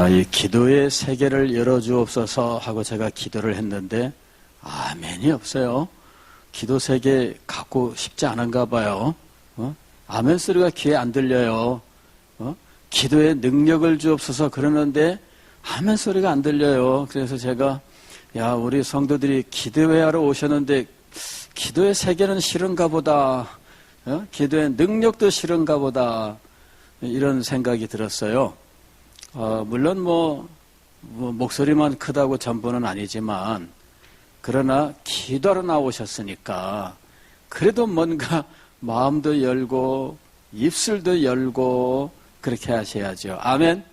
이 기도의 세계를 열어주옵소서 하고 제가 기도를 했는데 아멘이 없어요. 기도 세계 갖고 싶지 않은가 봐요. 아멘 소리가 귀에 안 들려요. 기도의 능력을 주옵소서 그러는데 아멘 소리가 안 들려요. 그래서 제가 우리 성도들이 기도회하러 오셨는데 기도의 세계는 싫은가 보다. 기도의 능력도 싫은가 보다. 이런 생각이 들었어요. 물론 목소리만 크다고 전부는 아니지만 그러나 기도하러 나오셨으니까 그래도 뭔가 마음도 열고 입술도 열고 그렇게 하셔야죠. 아멘.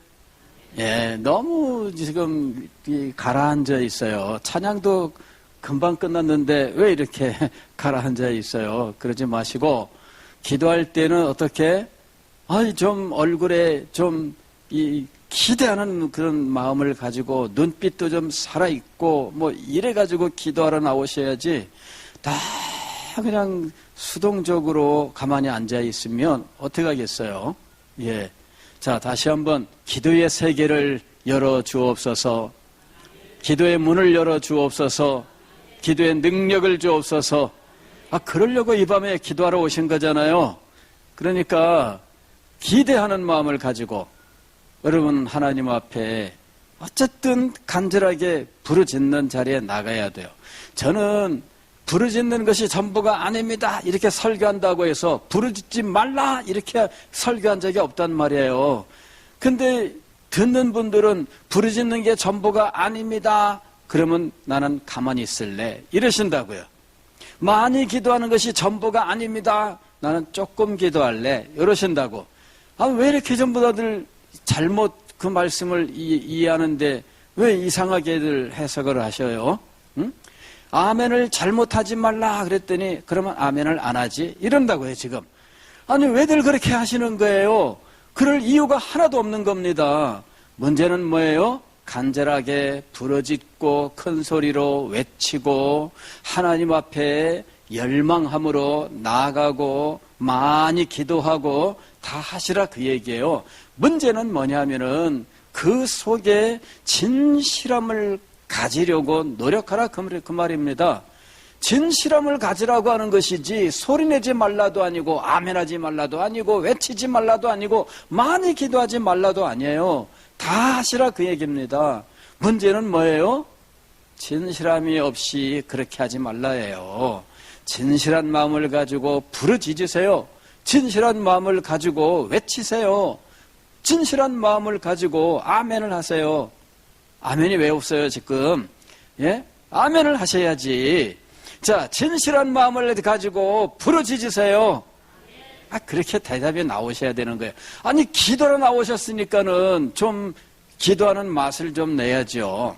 너무 지금 가라앉아 있어요. 찬양도 금방 끝났는데 왜 이렇게 가라앉아 있어요? 그러지 마시고 기도할 때는 어떻게 좀 얼굴에 좀 기대하는 그런 마음을 가지고 눈빛도 좀 살아있고 이래가지고 기도하러 나오셔야지 다 그냥 수동적으로 가만히 앉아있으면 어떻게 하겠어요? 자, 다시 한번 기도의 세계를 열어주옵소서, 기도의 문을 열어주옵소서, 기도의 능력을 주옵소서. 그러려고 이 밤에 기도하러 오신 거잖아요. 그러니까 기대하는 마음을 가지고 여러분 하나님 앞에 어쨌든 간절하게 부르짖는 자리에 나가야 돼요. 저는 부르짖는 것이 전부가 아닙니다 이렇게 설교한다고 해서 부르짖지 말라 이렇게 설교한 적이 없단 말이에요. 근데 듣는 분들은 부르짖는 게 전부가 아닙니다 그러면 나는 가만히 있을래 이러신다고요. 많이 기도하는 것이 전부가 아닙니다 나는 조금 기도할래 이러신다고. 왜 이렇게 전부 다들 잘못 그 말씀을 이해하는데 왜 이상하게들 해석을 하셔요? 아멘을 잘못하지 말라 그랬더니 그러면 아멘을 안 하지 이런다고요 지금. 왜들 그렇게 하시는 거예요? 그럴 이유가 하나도 없는 겁니다. 문제는 뭐예요? 간절하게 부르짖고 큰 소리로 외치고 하나님 앞에 열망함으로 나아가고 많이 기도하고 다 하시라 그 얘기예요. 문제는 뭐냐면은 그 속에 진실함을 가지려고 노력하라 그 말입니다. 진실함을 가지라고 하는 것이지 소리내지 말라도 아니고 아멘하지 말라도 아니고 외치지 말라도 아니고 많이 기도하지 말라도 아니에요. 다 하시라 그 얘기입니다. 문제는 뭐예요? 진실함이 없이 그렇게 하지 말라예요. 진실한 마음을 가지고 부르짖으세요. 진실한 마음을 가지고 외치세요. 진실한 마음을 가지고 아멘을 하세요. 아멘이 왜 없어요 지금? 아멘을 하셔야지. 자, 진실한 마음을 가지고 부르짖으세요. 그렇게 대답이 나오셔야 되는 거예요. 기도로 나오셨으니까는 좀 기도하는 맛을 좀 내야죠.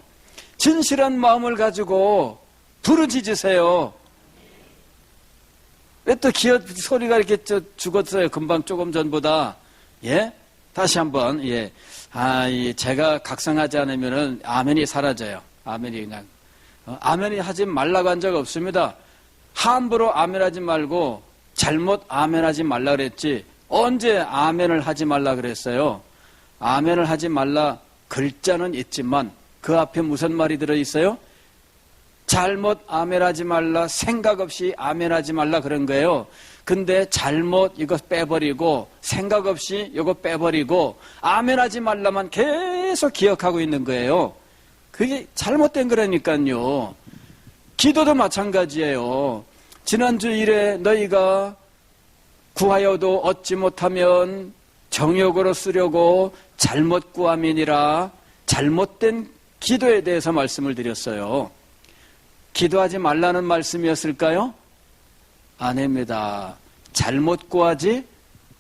진실한 마음을 가지고 부르짖으세요. 왜 또 소리가 이렇게 죽었어요? 금방 조금 전보다. 다시 한번. 제가 각성하지 않으면은 아멘이 사라져요. 아멘이 그냥. 아멘이 하지 말라고 한 적 없습니다. 함부로 아멘하지 말고 잘못 아멘하지 말라 그랬지. 언제 아멘을 하지 말라 그랬어요? 아멘을 하지 말라 글자는 있지만 그 앞에 무슨 말이 들어있어요? 잘못 아멘하지 말라, 생각 없이 아멘하지 말라 그런 거예요. 근데 잘못 이거 빼버리고 생각 없이 이거 빼버리고 아멘하지 말라만 계속 기억하고 있는 거예요. 그게 잘못된 거라니까요. 기도도 마찬가지예요. 지난주 일에 너희가 구하여도 얻지 못하면 정욕으로 쓰려고 잘못 구함이니라. 잘못된 기도에 대해서 말씀을 드렸어요. 기도하지 말라는 말씀이었을까요? 아닙니다. 잘못 구하지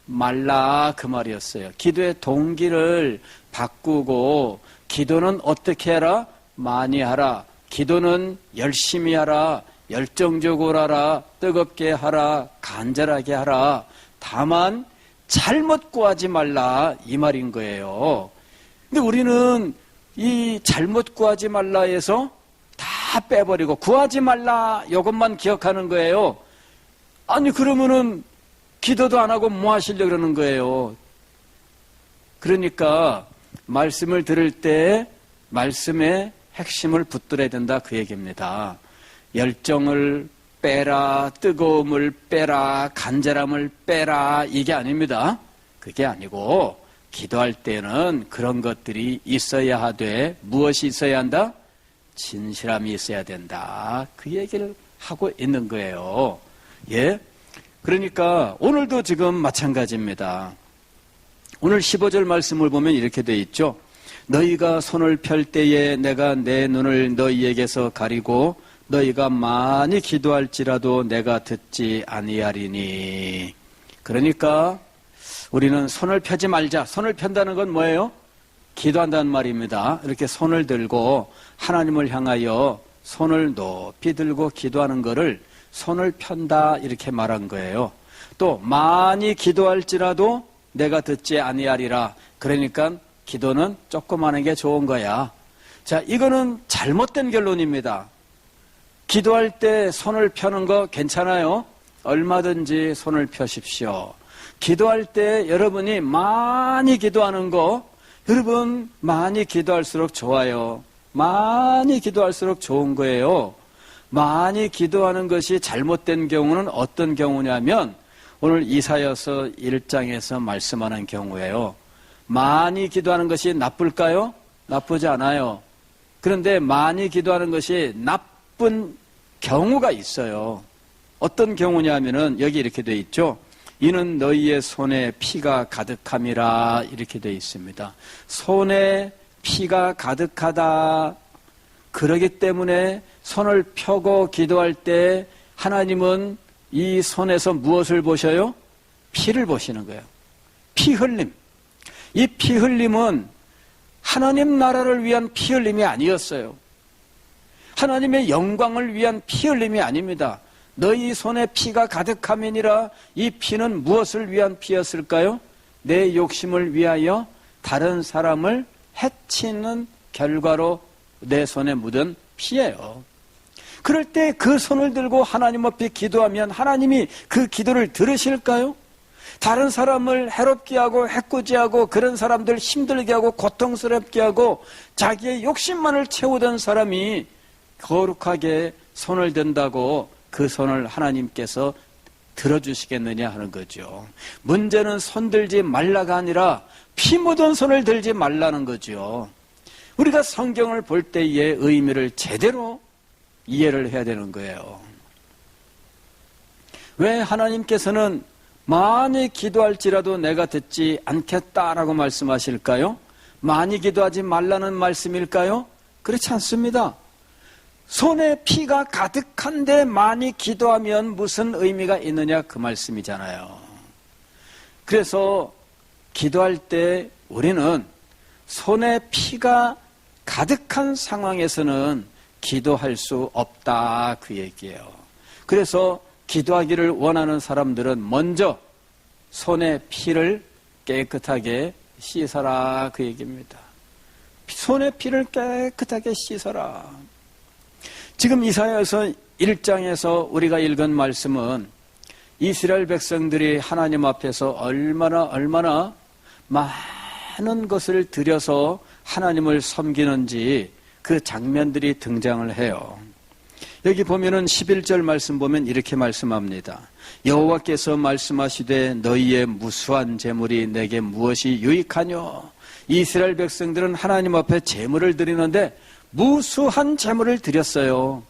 말라 그 말이었어요. 기도의 동기를 바꾸고 기도는 어떻게 하라? 많이 하라. 기도는 열심히 하라. 열정적으로 하라. 뜨겁게 하라. 간절하게 하라. 다만 잘못 구하지 말라 이 말인 거예요. 근데 우리는 이 잘못 구하지 말라에서 다 빼버리고 구하지 말라 이것만 기억하는 거예요. 그러면은 기도도 안 하고 뭐 하시려고 그러는 거예요. 그러니까 말씀을 들을 때 말씀의 핵심을 붙들어야 된다 그 얘기입니다. 열정을 빼라, 뜨거움을 빼라, 간절함을 빼라 이게 아닙니다. 그게 아니고 기도할 때는 그런 것들이 있어야 하되 무엇이 있어야 한다? 진실함이 있어야 된다. 그 얘기를 하고 있는 거예요. 예? 그러니까 오늘도 지금 마찬가지입니다. 오늘 15절 말씀을 보면 이렇게 돼 있죠. 너희가 손을 펼 때에 내가 내 눈을 너희에게서 가리고 너희가 많이 기도할지라도 내가 듣지 아니하리니. 그러니까 우리는 손을 펴지 말자. 손을 편다는 건 뭐예요? 기도한다는 말입니다. 이렇게 손을 들고 하나님을 향하여 손을 높이 들고 기도하는 것을 손을 편다 이렇게 말한 거예요. 또 많이 기도할지라도 내가 듣지 아니하리라. 그러니까 기도는 조금 하는 게 좋은 거야. 자, 이거는 잘못된 결론입니다. 기도할 때 손을 펴는 거 괜찮아요? 얼마든지 손을 펴십시오. 기도할 때 여러분이 많이 기도하는 거, 여러분 많이 기도할수록 좋아요. 많이 기도할수록 좋은 거예요. 많이 기도하는 것이 잘못된 경우는 어떤 경우냐면 오늘 이사야서 1장에서 말씀하는 경우예요. 많이 기도하는 것이 나쁠까요? 나쁘지 않아요. 그런데 많이 기도하는 것이 나쁜 경우가 있어요. 어떤 경우냐면은 여기 이렇게 돼 있죠. 이는 너희의 손에 피가 가득함이라 이렇게 돼 있습니다. 손에 피가 가득하다. 그러기 때문에 손을 펴고 기도할 때 하나님은 이 손에서 무엇을 보셔요? 피를 보시는 거예요. 피 흘림. 이 피 흘림은 하나님 나라를 위한 피 흘림이 아니었어요. 하나님의 영광을 위한 피 흘림이 아닙니다. 너희 손에 피가 가득함이니라. 이 피는 무엇을 위한 피였을까요? 내 욕심을 위하여 다른 사람을 해치는 결과로 내 손에 묻은 피예요. 그럴 때 그 손을 들고 하나님 앞에 기도하면 하나님이 그 기도를 들으실까요? 다른 사람을 해롭게 하고 해코지하고 그런 사람들 힘들게 하고 고통스럽게 하고 자기의 욕심만을 채우던 사람이 거룩하게 손을 든다고 그 손을 하나님께서 들어주시겠느냐 하는 거죠. 문제는 손 들지 말라가 아니라 피 묻은 손을 들지 말라는 거죠. 우리가 성경을 볼 때의 의미를 제대로 이해를 해야 되는 거예요. 왜 하나님께서는 많이 기도할지라도 내가 듣지 않겠다라고 말씀하실까요? 많이 기도하지 말라는 말씀일까요? 그렇지 않습니다. 손에 피가 가득한데 많이 기도하면 무슨 의미가 있느냐 그 말씀이잖아요. 그래서 기도할 때 우리는 손에 피가 가득한 상황에서는 기도할 수 없다 그 얘기예요. 그래서 기도하기를 원하는 사람들은 먼저 손의 피를 깨끗하게 씻어라 그 얘기입니다. 손의 피를 깨끗하게 씻어라. 지금 이사야서 1장에서 우리가 읽은 말씀은 이스라엘 백성들이 하나님 앞에서 얼마나 많은 것을 들여서 하나님을 섬기는지 그 장면들이 등장을 해요. 여기 보면은 11절 말씀 보면 이렇게 말씀합니다. 여호와께서 말씀하시되 너희의 무수한 재물이 내게 무엇이 유익하뇨? 이스라엘 백성들은 하나님 앞에 재물을 드리는데 무수한 재물을 드렸어요.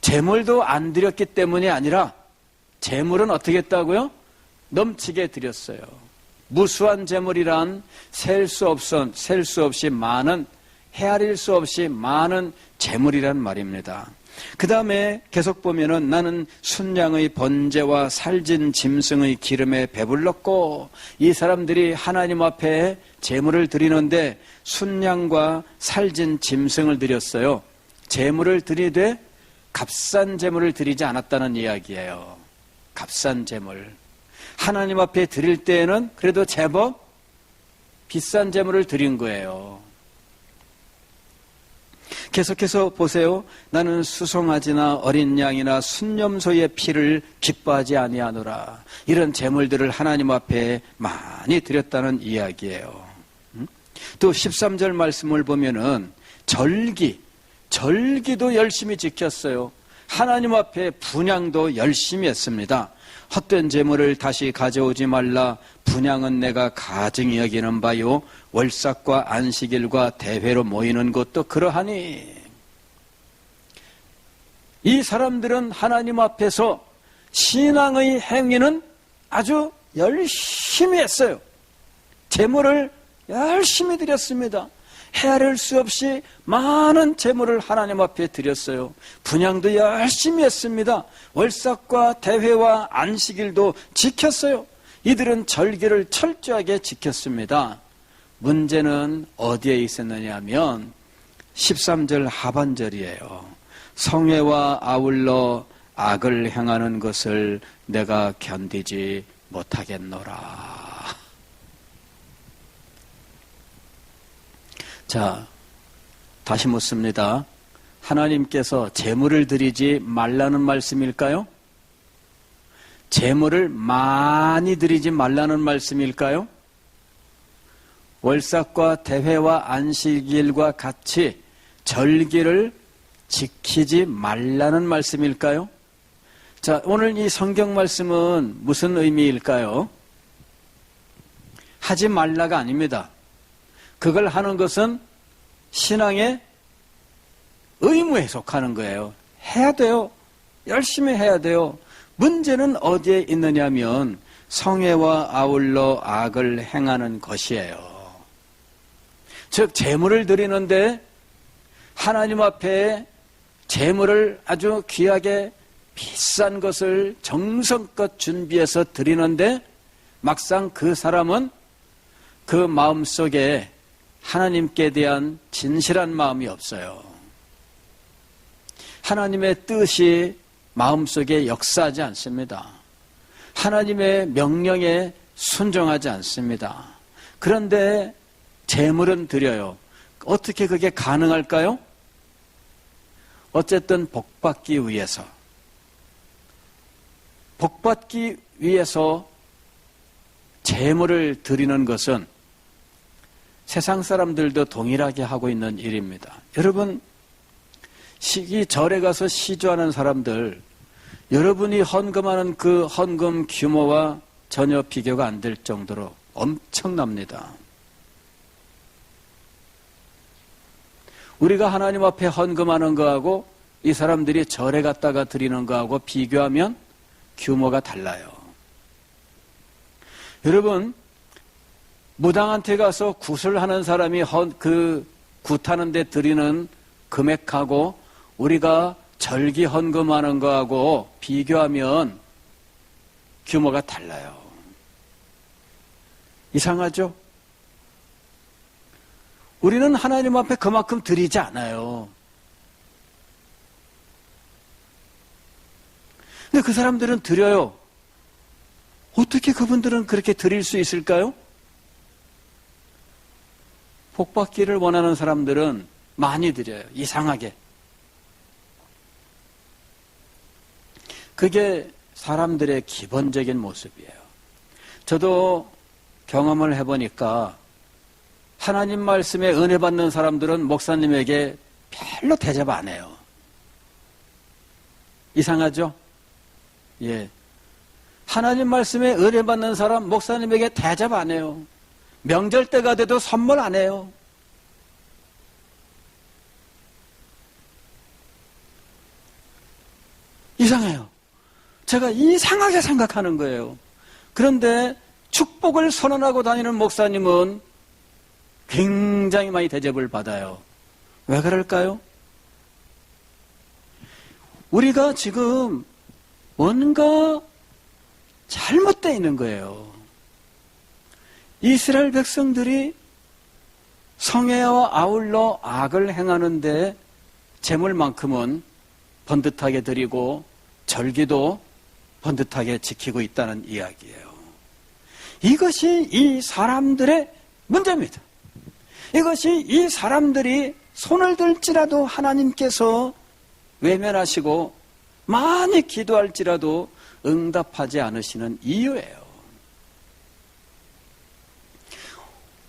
재물도 안 드렸기 때문이 아니라 재물은 어떻게 했다고요? 넘치게 드렸어요. 무수한 재물이란 셀 수 없이 많은, 헤아릴 수 없이 많은 재물이란 말입니다. 그 다음에 계속 보면은 나는 순양의 번제와 살진 짐승의 기름에 배불렀고, 이 사람들이 하나님 앞에 재물을 드리는데 순양과 살진 짐승을 드렸어요. 재물을 드리되 값싼 재물을 드리지 않았다는 이야기예요. 값싼 재물. 하나님 앞에 드릴 때에는 그래도 제법 비싼 재물을 드린 거예요. 계속해서 보세요. 나는 수송아지나 어린 양이나 순념소의 피를 기뻐하지 아니하노라. 이런 제물들을 하나님 앞에 많이 드렸다는 이야기예요. 또 13절 말씀을 보면은 절기도 열심히 지켰어요. 하나님 앞에 분향도 열심히 했습니다. 헛된 재물을 다시 가져오지 말라. 분향은 내가 가증히 여기는 바요. 월삭과 안식일과 대회로 모이는 것도 그러하니. 이 사람들은 하나님 앞에서 신앙의 행위는 아주 열심히 했어요. 재물을 열심히 드렸습니다. 헤아릴 수 없이 많은 재물을 하나님 앞에 드렸어요. 분향도 열심히 했습니다. 월삭과 대회와 안식일도 지켰어요. 이들은 절기를 철저하게 지켰습니다. 문제는 어디에 있었느냐 하면 13절 하반절이에요. 성회와 아울러 악을 행하는 것을 내가 견디지 못하겠노라. 자, 다시 묻습니다. 하나님께서 제물을 드리지 말라는 말씀일까요? 제물을 많이 드리지 말라는 말씀일까요? 월삭과 대회와 안식일과 같이 절기를 지키지 말라는 말씀일까요? 자, 오늘 이 성경 말씀은 무슨 의미일까요? 하지 말라가 아닙니다. 그걸 하는 것은 신앙의 의무에 속하는 거예요. 해야 돼요. 열심히 해야 돼요. 문제는 어디에 있느냐면 성회와 아울러 악을 행하는 것이에요. 즉 제물을 드리는데 하나님 앞에 제물을 아주 귀하게 비싼 것을 정성껏 준비해서 드리는데 막상 그 사람은 그 마음속에 하나님께 대한 진실한 마음이 없어요. 하나님의 뜻이 마음속에 역사하지 않습니다. 하나님의 명령에 순종하지 않습니다. 그런데 제물은 드려요. 어떻게 그게 가능할까요? 어쨌든 복받기 위해서 제물을 드리는 것은 세상 사람들도 동일하게 하고 있는 일입니다. 여러분, 이 절에 가서 시주하는 사람들, 여러분이 헌금하는 그 헌금 규모와 전혀 비교가 안 될 정도로 엄청납니다. 우리가 하나님 앞에 헌금하는 거하고 이 사람들이 절에 갔다가 드리는 거하고 비교하면 규모가 달라요. 여러분, 무당한테 가서 굿을 사람이 그 굿하는 데 드리는 금액하고 우리가 절기 헌금하는 거하고 비교하면 규모가 달라요. 이상하죠? 우리는 하나님 앞에 그만큼 드리지 않아요. 근데 그 사람들은 드려요. 어떻게 그분들은 그렇게 드릴 수 있을까요? 복받기를 원하는 사람들은 많이 드려요. 이상하게. 그게 사람들의 기본적인 모습이에요. 저도 경험을 해보니까 하나님 말씀에 은혜 받는 사람들은 목사님에게 별로 대접 안 해요. 이상하죠? 예. 하나님 말씀에 은혜 받는 사람 목사님에게 대접 안 해요. 명절 때가 돼도 선물 안 해요. 이상해요. 제가 이상하게 생각하는 거예요. 그런데 축복을 선언하고 다니는 목사님은 굉장히 많이 대접을 받아요. 왜 그럴까요? 우리가 지금 뭔가 잘못되어 있는 거예요. 이스라엘 백성들이 성회와 아울러 악을 행하는데 제물만큼은 번듯하게 드리고 절기도 번듯하게 지키고 있다는 이야기예요. 이것이 이 사람들의 문제입니다. 이것이 이 사람들이 손을 들지라도 하나님께서 외면하시고 많이 기도할지라도 응답하지 않으시는 이유예요.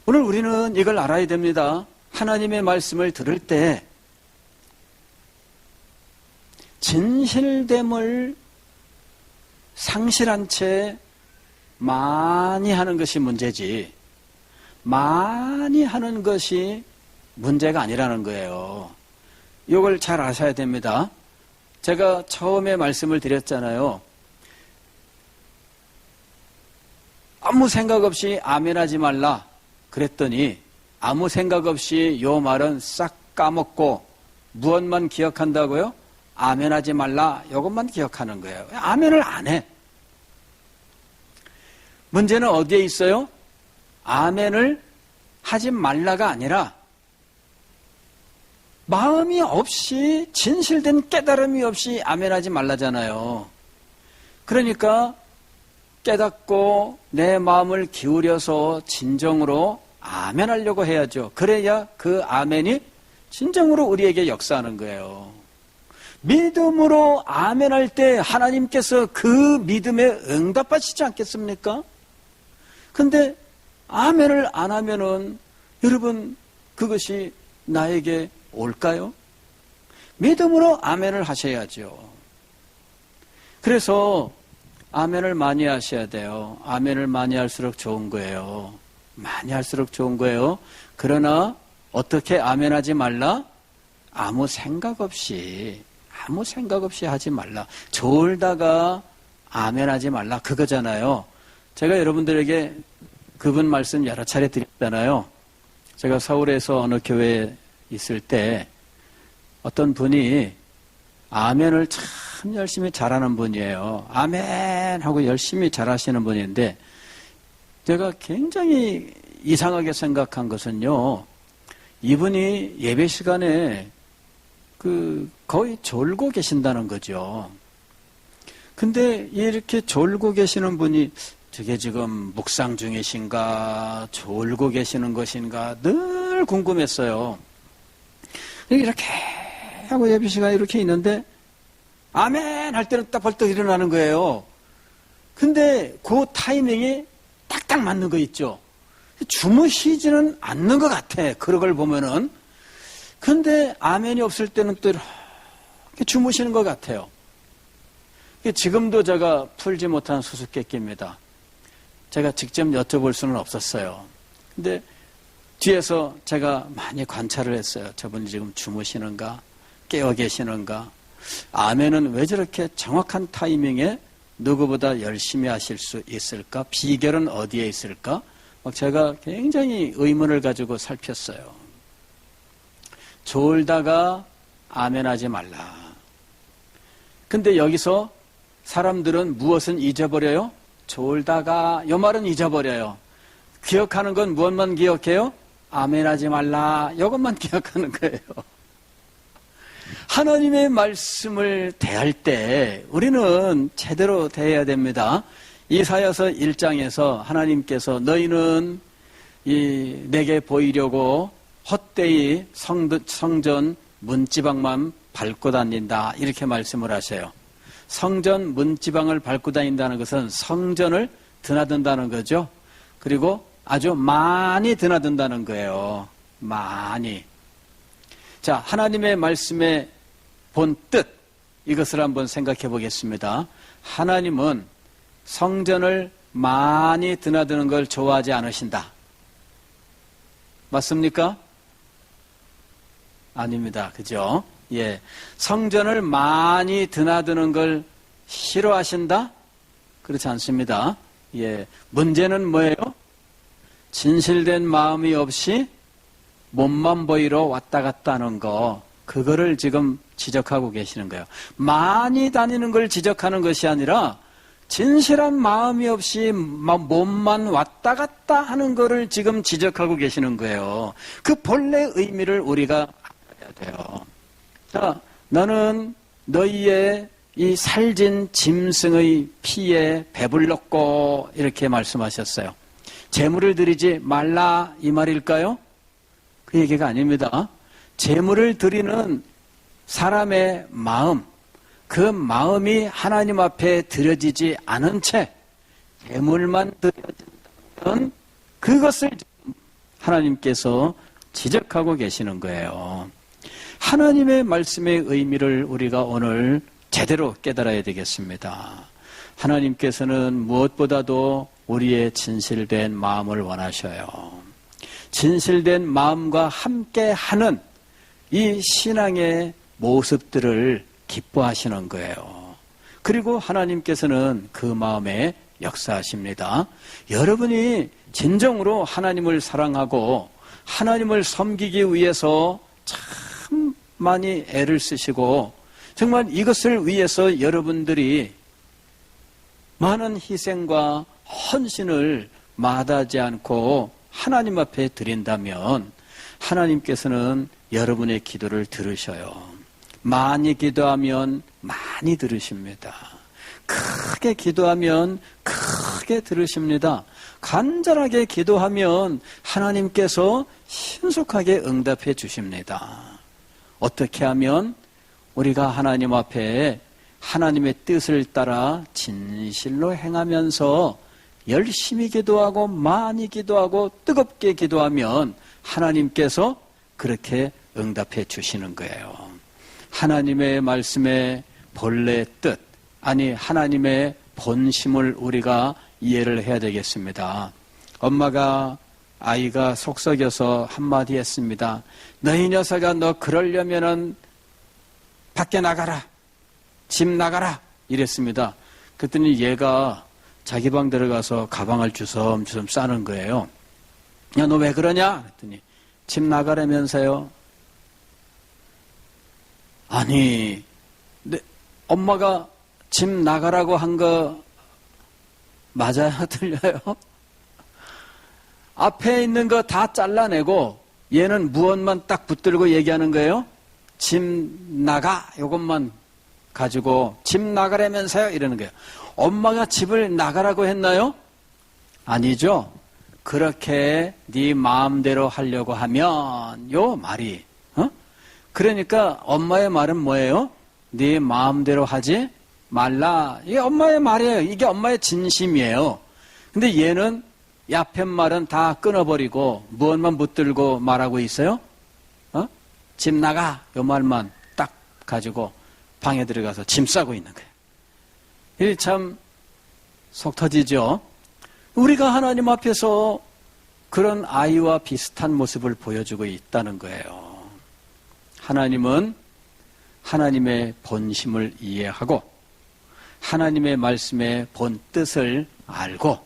오늘 우리는 이걸 알아야 됩니다. 하나님의 말씀을 들을 때 진실됨을 상실한 채 많이 하는 것이 문제지, 많이 하는 것이 문제가 아니라는 거예요. 이걸 잘 아셔야 됩니다. 제가 처음에 말씀을 드렸잖아요. 아무 생각 없이 아멘하지 말라 그랬더니 아무 생각 없이 요 말은 싹 까먹고 무엇만 기억한다고요? 아멘하지 말라 이것만 기억하는 거예요. 아멘을 안 해. 문제는 어디에 있어요? 아멘을 하지 말라가 아니라 마음이 없이 진실된 깨달음이 없이 아멘하지 말라잖아요. 그러니까 깨닫고 내 마음을 기울여서 진정으로 아멘하려고 해야죠. 그래야 그 아멘이 진정으로 우리에게 역사하는 거예요. 믿음으로 아멘할 때 하나님께서 그 믿음에 응답하시지 않겠습니까? 근데 아멘을 안 하면은 여러분 그것이 나에게 올까요? 믿음으로 아멘을 하셔야죠. 그래서 아멘을 많이 하셔야 돼요. 아멘을 많이 할수록 좋은 거예요. 많이 할수록 좋은 거예요. 그러나 어떻게 아멘하지 말라? 아무 생각 없이 하지 말라. 졸다가 아멘하지 말라. 그거잖아요. 제가 여러분들에게 그분 말씀 여러 차례 드렸잖아요. 제가 서울에서 어느 교회에 있을 때 어떤 분이 아멘을 참 열심히 잘하는 분이에요. 아멘 하고 열심히 잘하시는 분인데 제가 굉장히 이상하게 생각한 것은요. 이분이 예배 시간에 거의 졸고 계신다는 거죠. 근데 이렇게 졸고 계시는 분이 저게 지금 묵상 중이신가 졸고 계시는 것인가 늘 궁금했어요. 이렇게 하고 예배 시간에 이렇게 있는데 아멘 할 때는 딱 벌떡 일어나는 거예요. 근데 그 타이밍이 딱딱 맞는 거 있죠. 주무시지는 않는 것 같아. 그런 걸 보면은. 근데 아멘이 없을 때는 또 이렇게 주무시는 것 같아요. 지금도 제가 풀지 못한 수수께끼입니다. 제가 직접 여쭤볼 수는 없었어요. 근데 뒤에서 제가 많이 관찰을 했어요. 저분이 지금 주무시는가, 깨어 계시는가. 아멘은 왜 저렇게 정확한 타이밍에 누구보다 열심히 하실 수 있을까? 비결은 어디에 있을까? 제가 굉장히 의문을 가지고 살폈어요. 졸다가 아멘하지 말라. 근데 여기서 사람들은 무엇은 잊어버려요? 졸다가 이 말은 잊어버려요. 기억하는 건 무엇만 기억해요? 아멘하지 말라. 이것만 기억하는 거예요. 하나님의 말씀을 대할 때 우리는 제대로 대해야 됩니다. 이사야서 1장에서 하나님께서 너희는 내게 보이려고 헛되이 성전 문지방만 밟고 다닌다. 이렇게 말씀을 하셔요. 성전 문지방을 밟고 다닌다는 것은 성전을 드나든다는 거죠. 그리고 아주 많이 드나든다는 거예요. 많이. 자, 하나님의 말씀의 본 뜻, 이것을 한번 생각해 보겠습니다. 하나님은 성전을 많이 드나드는 걸 좋아하지 않으신다. 맞습니까? 아닙니다. 그죠? 예. 성전을 많이 드나드는 걸 싫어하신다? 그렇지 않습니다. 예. 문제는 뭐예요? 진실된 마음이 없이 몸만 보이러 왔다 갔다 하는 거, 그거를 지금 지적하고 계시는 거예요. 많이 다니는 걸 지적하는 것이 아니라 진실한 마음이 없이 몸만 왔다 갔다 하는 거를 지금 지적하고 계시는 거예요. 그 본래 의미를 우리가 알아야 돼요. 자, 너는 너희의 이 살진 짐승의 피에 배불렀고 이렇게 말씀하셨어요. 제물을 드리지 말라 이 말일까요? 그 얘기가 아닙니다. 제물을 드리는 사람의 마음, 그 마음이 하나님 앞에 드려지지 않은 채 제물만 드려진다면 그것을 하나님께서 지적하고 계시는 거예요. 하나님의 말씀의 의미를 우리가 오늘 제대로 깨달아야 되겠습니다. 하나님께서는 무엇보다도 우리의 진실된 마음을 원하셔요. 진실된 마음과 함께하는 이 신앙의 모습들을 기뻐하시는 거예요. 그리고 하나님께서는 그 마음에 역사하십니다. 여러분이 진정으로 하나님을 사랑하고 하나님을 섬기기 위해서 참 많이 애를 쓰시고 정말 이것을 위해서 여러분들이 많은 희생과 헌신을 마다하지 않고 하나님 앞에 드린다면 하나님께서는 여러분의 기도를 들으셔요. 많이 기도하면 많이 들으십니다. 크게 기도하면 크게 들으십니다. 간절하게 기도하면 하나님께서 신속하게 응답해 주십니다. 어떻게 하면 우리가 하나님 앞에 하나님의 뜻을 따라 진실로 행하면서 열심히 기도하고 많이 기도하고 뜨겁게 기도하면 하나님께서 그렇게 응답해 주시는 거예요. 하나님의 말씀의 본래 뜻, 아니 하나님의 본심을 우리가 이해를 해야 되겠습니다. 엄마가 아이가 속썩여서 한마디 했습니다. 너희 녀석아, 너 그러려면은 밖에 나가라, 집 나가라 이랬습니다. 그랬더니 얘가 자기 방 들어가서 가방을 주섬주섬 싸는 거예요. 야, 너 왜 그러냐? 그랬더니 집 나가라면서요. 아니, 엄마가 집 나가라고 한 거 맞아요? 틀려요? 앞에 있는 거 다 잘라내고 얘는 무엇만 딱 붙들고 얘기하는 거예요? 집 나가, 이것만 가지고 집 나가라면서요? 이러는 거예요. 엄마가 집을 나가라고 했나요? 아니죠. 그렇게 네 마음대로 하려고 하면 요 말이 그러니까 엄마의 말은 뭐예요? 네 마음대로 하지 말라. 이게 엄마의 말이에요. 이게 엄마의 진심이에요. 근데 얘는 앞에 말은 다 끊어버리고 무엇만 붙들고 말하고 있어요? 집 나가 요 말만 딱 가지고 방에 들어가서 짐 싸고 있는 거예요. 이게 참 속 터지죠. 우리가 하나님 앞에서 그런 아이와 비슷한 모습을 보여주고 있다는 거예요. 하나님은 하나님의 본심을 이해하고 하나님의 말씀의 본 뜻을 알고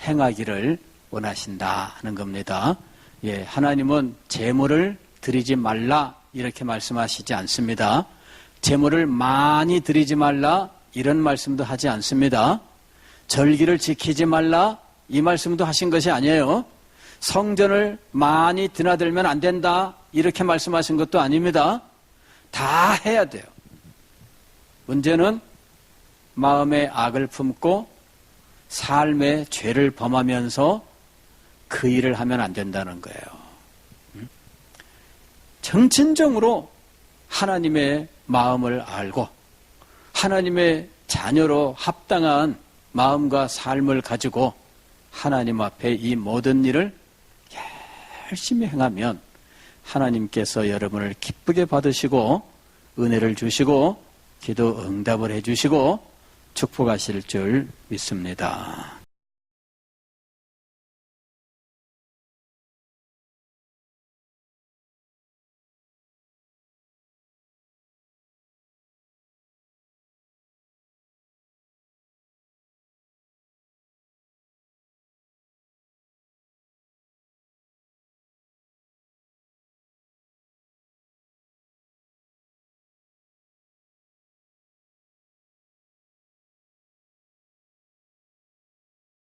행하기를 원하신다 하는 겁니다. 예, 하나님은 제물을 드리지 말라 이렇게 말씀하시지 않습니다. 제물을 많이 드리지 말라 이런 말씀도 하지 않습니다. 절기를 지키지 말라 이 말씀도 하신 것이 아니에요. 성전을 많이 드나들면 안 된다 이렇게 말씀하신 것도 아닙니다. 다 해야 돼요. 문제는 마음에 악을 품고 삶의 죄를 범하면서 그 일을 하면 안 된다는 거예요. 정신적으로 하나님의 마음을 알고 하나님의 자녀로 합당한 마음과 삶을 가지고 하나님 앞에 이 모든 일을 열심히 행하면 하나님께서 여러분을 기쁘게 받으시고 은혜를 주시고 기도 응답을 해주시고 축복하실 줄 믿습니다.